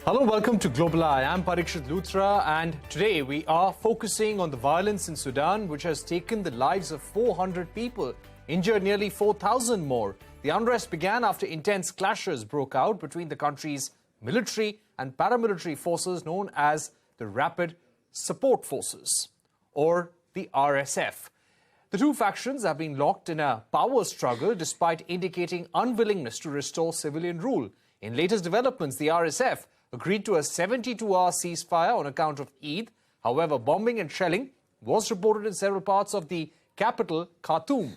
Hello, welcome to Global Eye. I'm Parikshit Luthra, and today we are focusing on the violence in Sudan, which has taken the lives of 400 people, injured nearly 4,000 more. The unrest began after intense clashes broke out between the country's military and paramilitary forces known as the Rapid Support Forces, or the RSF. The two factions have been locked in a power struggle despite indicating unwillingness to restore civilian rule. In latest developments, the RSF agreed to a 72-hour ceasefire on account of Eid. However, bombing and shelling was reported in several parts of the capital, Khartoum.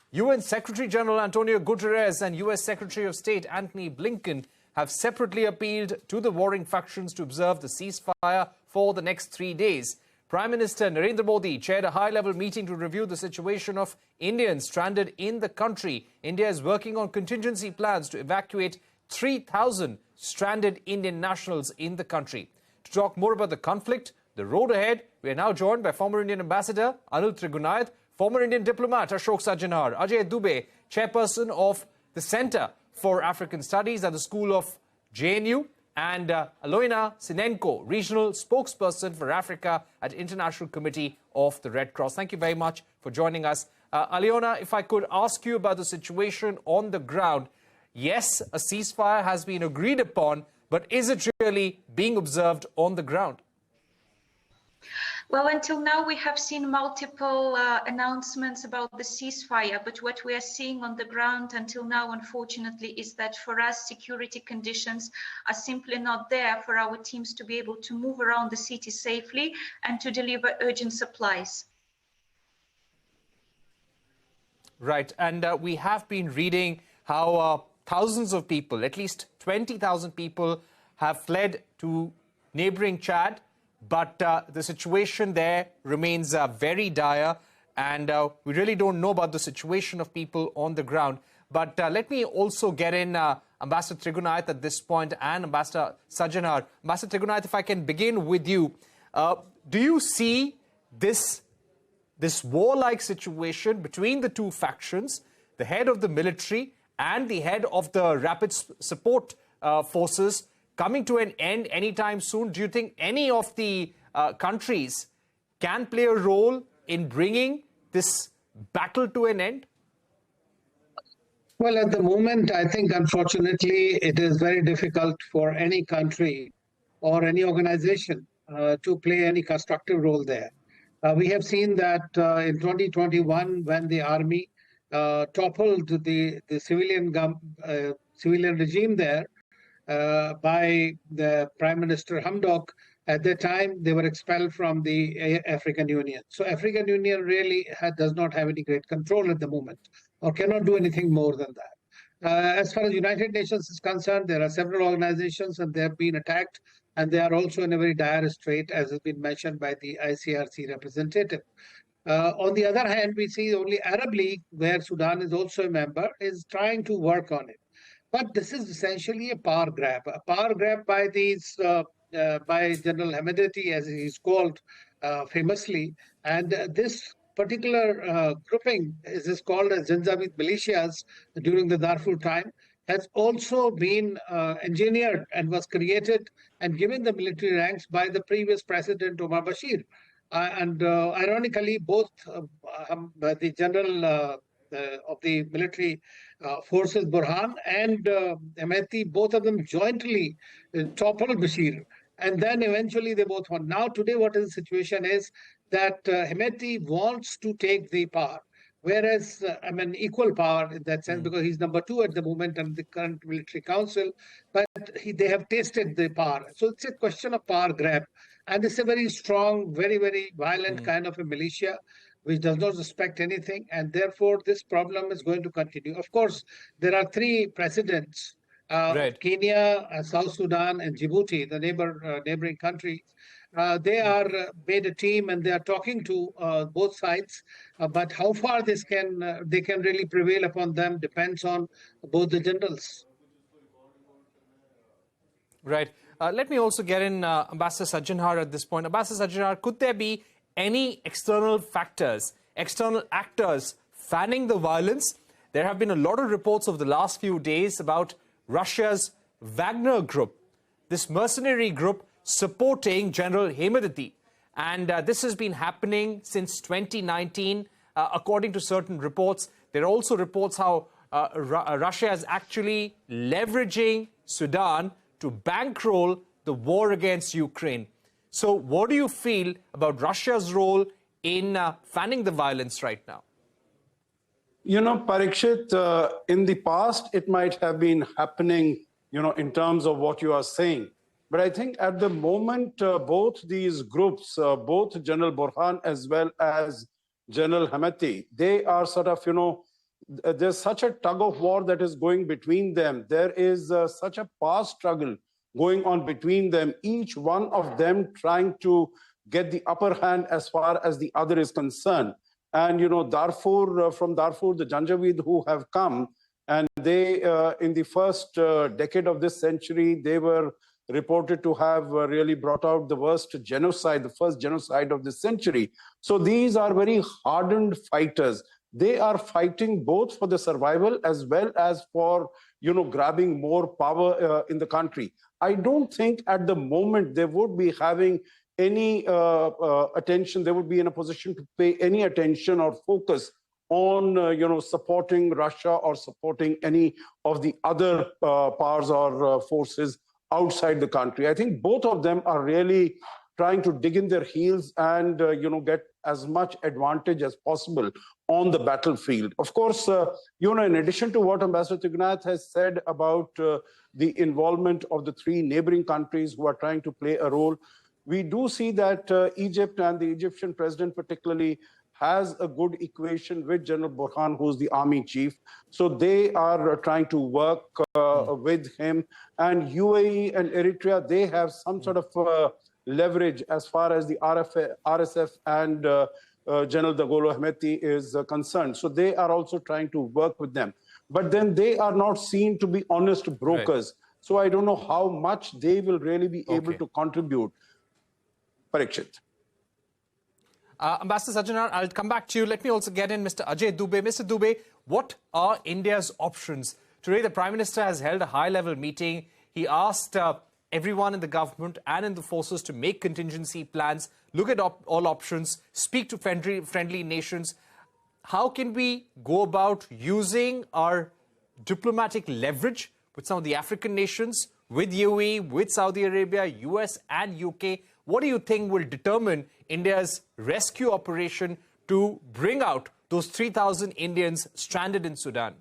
UN Secretary-General Antonio Guterres and US Secretary of State Antony Blinken have separately appealed to the warring factions to observe the ceasefire for the next 3 days. Prime Minister Narendra Modi chaired a high-level meeting to review the situation of Indians stranded in the country. India is working on contingency plans to evacuate 3,000 stranded Indian nationals in the country. To talk more about the conflict, the road ahead, we are now joined by former Indian Ambassador Anil Trigunayat, former Indian diplomat Ashok Sajjanhar, Ajay Dubey, chairperson of the Center for African Studies at the School of JNU, and Alyona Synenko, regional spokesperson for Africa at International Committee of the Red Cross. Thank you very much for joining us. Alyona, if I could ask you about the situation on the ground. Yes, a ceasefire has been agreed upon, but is it really being observed on the ground? Well, until now, we have seen multiple announcements about the ceasefire, but what we are seeing on the ground until now, unfortunately, is that for us, security conditions are simply not there for our teams to be able to move around the city safely and to deliver urgent supplies. Right, and we have been reading how thousands of people, at least 20,000 people, have fled to neighboring Chad, but the situation there remains very dire, and we really don't know about the situation of people on the ground. But let me also get in Ambassador Trigunayat at this point and Ambassador Sajjanhar. Ambassador Trigunayat, if I can begin with you, do you see this warlike situation between the two factions, the head of the military and the head of the Rapid Support Forces, coming to an end anytime soon? Do you think any of the countries can play a role in bringing this battle to an end? Well, at the moment, I think, unfortunately, it is very difficult for any country or any organization to play any constructive role there. We have seen that in 2021, when the army toppled the civilian regime there by the Prime Minister Hamdok. At that time, they were expelled from the African Union. So African Union really does not have any great control at the moment, or cannot do anything more than that. As far as United Nations is concerned, there are several organizations and they have been attacked, and they are also in a very dire strait, as has been mentioned by the ICRC representative. On the other hand, we see only Arab League, where Sudan is also a member, is trying to work on it. But this is essentially a power grab by these by General Hemedti, as he is called famously. And this particular grouping is called as Janjaweed militias during the Darfur time, has also been engineered and was created and given the military ranks by the previous president, Omar Bashir. Ironically, both the general of the military forces, Burhan and Hemedti, both of them jointly toppled Bashir. And then eventually they both won. Now, today, what is the situation is that Hemedti wants to take the power, whereas, equal power in that sense, because he's number 2 at the moment in the current military council, but they have tasted the power. So it's a question of power grab. And it's a very strong, very, very violent kind of a militia, which does not respect anything. And therefore, this problem is going to continue. Of course, there are 3 precedents, right. Kenya, South Sudan, and Djibouti, the neighboring countries. They are made a team and they are talking to both sides. But how far they can really prevail upon them depends on both the generals. Right. Let me also get in Ambassador Sajjanhar at this point. Ambassador Sajjanhar, could there be any external factors, external actors fanning the violence? There have been a lot of reports over the last few days about Russia's Wagner group. this mercenary group supporting General Hemedti. And this has been happening since 2019, according to certain reports. There are also reports how Russia is actually leveraging Sudan to bankroll the war against Ukraine. So what do you feel about Russia's role in fanning the violence right now? You know, Parikshit, in the past, it might have been happening, in terms of what you are saying. But I think at the moment, both these groups, both General Burhan as well as General Hemedti, they are sort of, there's such a tug of war that is going between them. There is such a past struggle going on between them, each one of them trying to get the upper hand as far as the other is concerned. And, Darfur, from Darfur, the Janjaweed who have come, and they, in the first decade of this century, they were reported to have really brought out the worst genocide, the first genocide of this century. So these are very hardened fighters. They are fighting both for the survival as well as for, grabbing more power in the country. I don't think at the moment they would be having any attention, they would be in a position to pay any attention or focus on, supporting Russia or supporting any of the other powers or forces outside the country. I think both of them are really trying to dig in their heels and, get as much advantage as possible on the battlefield. Of course, in addition to what Ambassador Trigunayat has said about the involvement of the three neighboring countries who are trying to play a role, we do see that Egypt and the Egyptian president particularly has a good equation with General Burhan, who's the army chief. So they are trying to work with him. And UAE and Eritrea, they have some sort of leverage as far as the RSF and General Dagolo Hemedti is concerned. So they are also trying to work with them. But then they are not seen to be honest brokers. Right. So I don't know how much they will really be able to contribute. Parikshit. Ambassador Sajjanhar, I'll come back to you. Let me also get in Mr. Ajay Dubey. Mr. Dubey, what are India's options? Today, the Prime Minister has held a high-level meeting. He asked everyone in the government and in the forces to make contingency plans, look at all options, speak to friendly nations. How can we go about using our diplomatic leverage with some of the African nations, with UAE, with Saudi Arabia, US and UK? What do you think will determine India's rescue operation to bring out those 3,000 Indians stranded in Sudan?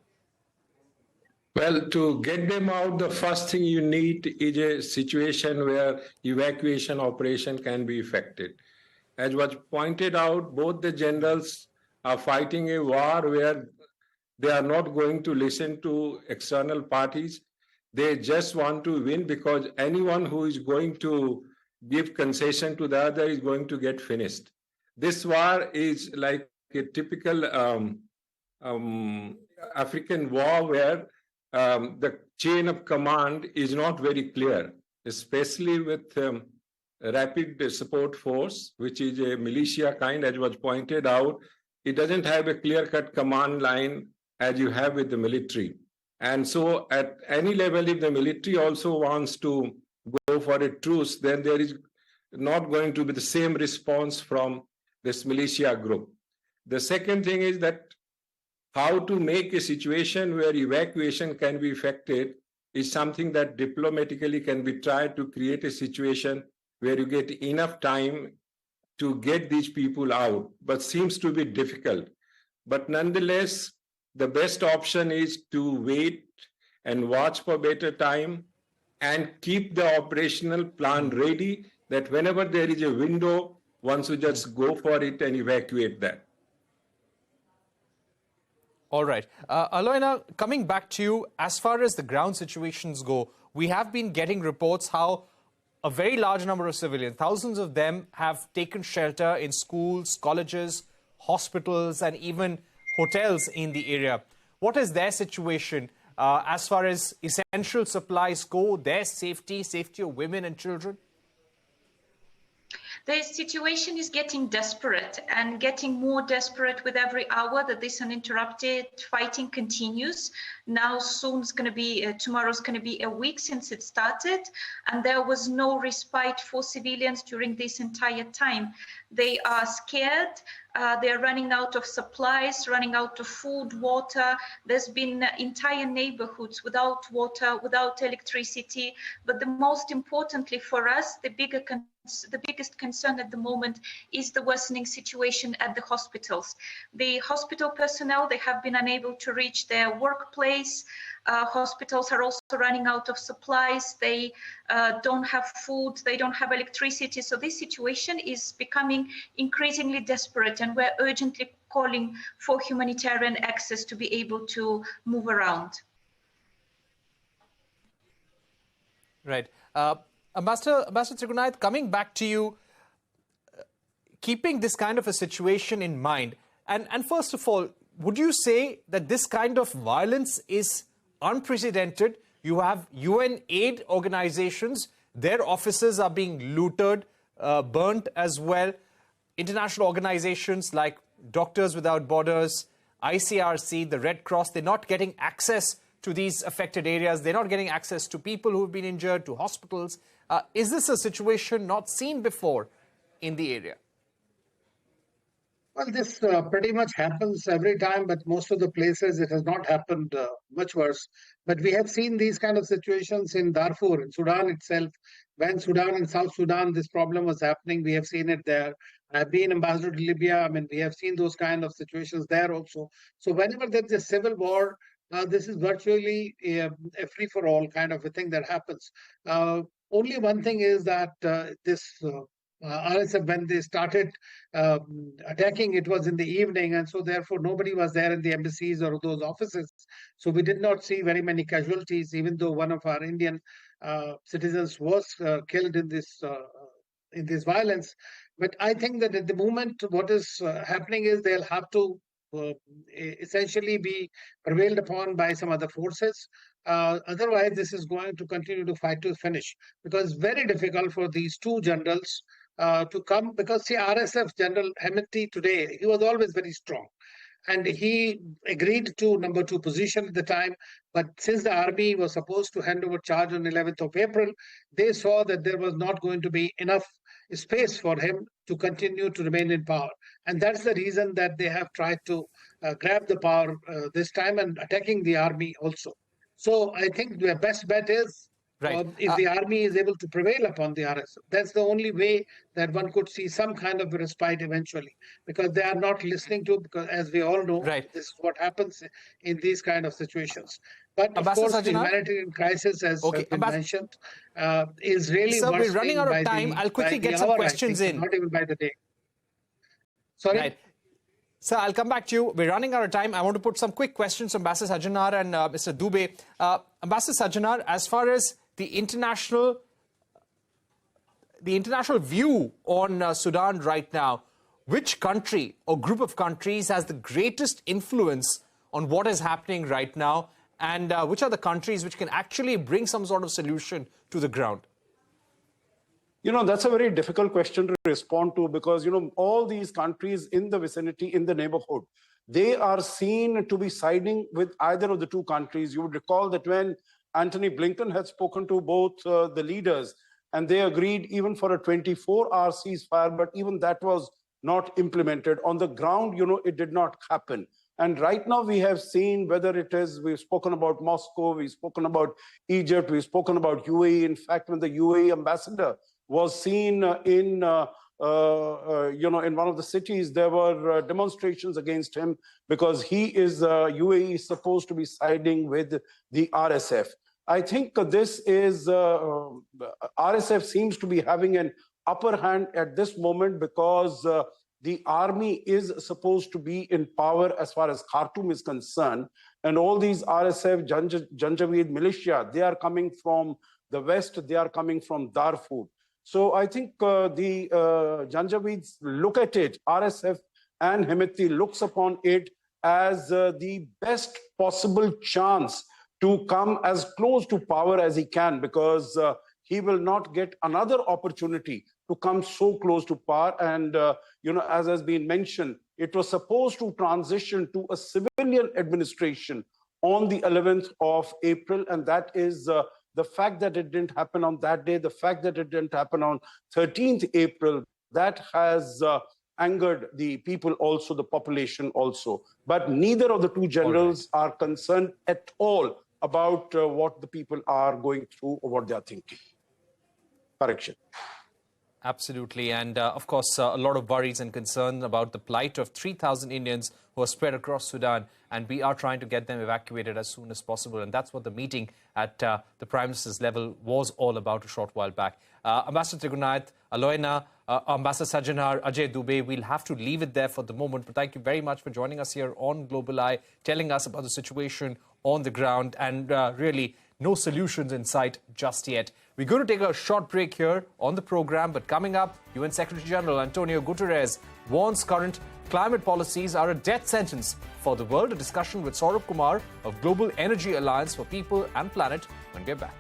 Well, to get them out, the first thing you need is a situation where evacuation operation can be effected. As was pointed out, both the generals are fighting a war where they are not going to listen to external parties. They just want to win, because anyone who is going to give concession to the other is going to get finished. This war is like a typical African war where the chain of command is not very clear, especially with Rapid Support Force, which is a militia kind, as was pointed out. It doesn't have a clear-cut command line as you have with the military. And so at any level, if the military also wants to go for a truce, then there is not going to be the same response from this militia group. The second thing is that how to make a situation where evacuation can be effected is something that diplomatically can be tried to create a situation where you get enough time to get these people out, but seems to be difficult. But nonetheless, the best option is to wait and watch for better time and keep the operational plan ready, that whenever there is a window, one should just go for it and evacuate that. All right. Alyona, coming back to you, as far as the ground situations go, we have been getting reports how a very large number of civilians, thousands of them, have taken shelter in schools, colleges, hospitals, and even hotels in the area. What is their situation as far as essential supplies go, their safety of women and children? The situation is getting desperate and getting more desperate with every hour that this uninterrupted fighting continues. Now soon's going to be, tomorrow's going to be a week since it started, and there was no respite for civilians during this entire time. They are scared. They are running out of supplies, running out of food, water. There's been entire neighborhoods without water, without electricity. But the most importantly for us, the biggest concern at the moment is the worsening situation at the hospitals. The hospital personnel, they have been unable to reach their workplace. Hospitals are also running out of supplies. They don't have food. They don't have electricity. So this situation is becoming increasingly desperate, and we're urgently calling for humanitarian access to be able to move around. Right. Ambassador Trigunayat, coming back to you, keeping this kind of a situation in mind, and first of all, would you say that this kind of violence is unprecedented? You have UN aid organizations, their offices are being looted, burnt as well. International organizations like Doctors Without Borders, ICRC, the Red Cross, they're not getting access to these affected areas. They're not getting access to people who have been injured, to hospitals. Is this a situation not seen before in the area? Well, this pretty much happens every time, but most of the places it has not happened much worse. But we have seen these kind of situations in Darfur, in Sudan itself. When Sudan and South Sudan, this problem was happening, we have seen it there. I've been ambassador to Libya. I mean, we have seen those kind of situations there also. So whenever there's a civil war, this is virtually a free-for-all kind of a thing that happens. Only one thing is that this RSF, when they started attacking, it was in the evening, and so therefore nobody was there in the embassies or those offices. So we did not see very many casualties, even though one of our Indian citizens was killed in this violence. But I think that at the moment, what is happening is they'll have to essentially be prevailed upon by some other forces. Otherwise, this is going to continue to fight to finish, because it's very difficult for these two generals to come, because see, RSF General Hemeti today, he was always very strong. And he agreed to number 2 position at the time. But since the army was supposed to hand over charge on 11th of April, they saw that there was not going to be enough space for him to continue to remain in power. And that's the reason that they have tried to grab the power this time and attacking the army also. So I think the best bet is if the army is able to prevail upon the RSF. That's the only way that one could see some kind of a respite eventually, because they are not listening to, because as we all know, this is what happens in these kind of situations. But of course, the humanitarian crisis, as has been mentioned, is really Sir, worsening. We're running out of time. I'll quickly get some questions in. Not even by the day. Sorry? Right. Sir, I'll come back to you. We're running out of time. I want to put some quick questions to Ambassador Sajjanhar and Mr. Dubey. Ambassador Sajjanhar, as far as the international view on Sudan right now, which country or group of countries has the greatest influence on what is happening right now, and which are the countries which can actually bring some sort of solution to the ground? You know, that's a very difficult question to respond to, because, you know, all these countries in the vicinity, in the neighborhood, they are seen to be siding with either of the two countries. You would recall that when Antony Blinken had spoken to both the leaders, and they agreed even for a 24-hour ceasefire, but even that was not implemented. On the ground, you know, it did not happen. And right now we have seen, whether it is, we've spoken about Moscow, we've spoken about Egypt, we've spoken about UAE. In fact, when the UAE ambassador was seen in one of the cities, there were demonstrations against him because he is UAE is supposed to be siding with the RSF. I think this is RSF seems to be having an upper hand at this moment, because the army is supposed to be in power as far as Khartoum is concerned, and all these RSF Janjaweed militia, they are coming from the west, they are coming from Darfur. So I think the Janjaweeds look at it, RSF and Hemeti looks upon it as the best possible chance to come as close to power as he can, because he will not get another opportunity to come so close to power. And, as has been mentioned, it was supposed to transition to a civilian administration on the 11th of April. And that is the fact that it didn't happen on that day, the fact that it didn't happen on 13th April, that has angered the people also, the population also. But neither of the two generals are concerned at all about what the people are going through or what they are thinking. Parikshit. Absolutely. And of course, a lot of worries and concern about the plight of 3,000 Indians who are spread across Sudan. And we are trying to get them evacuated as soon as possible. And that's what the meeting at the Prime Minister's level was all about a short while back. Ambassador Trigunayat, Alyona, Ambassador Sajjanhar, Ajay, Dubey, we'll have to leave it there for the moment. But thank you very much for joining us here on Global Eye, telling us about the situation on the ground and really no solutions in sight just yet. We're going to take a short break here on the program, but coming up, UN Secretary General Antonio Guterres warns current climate policies are a death sentence for the world. A discussion with Saurabh Kumar of Global Energy Alliance for People and Planet when we're back.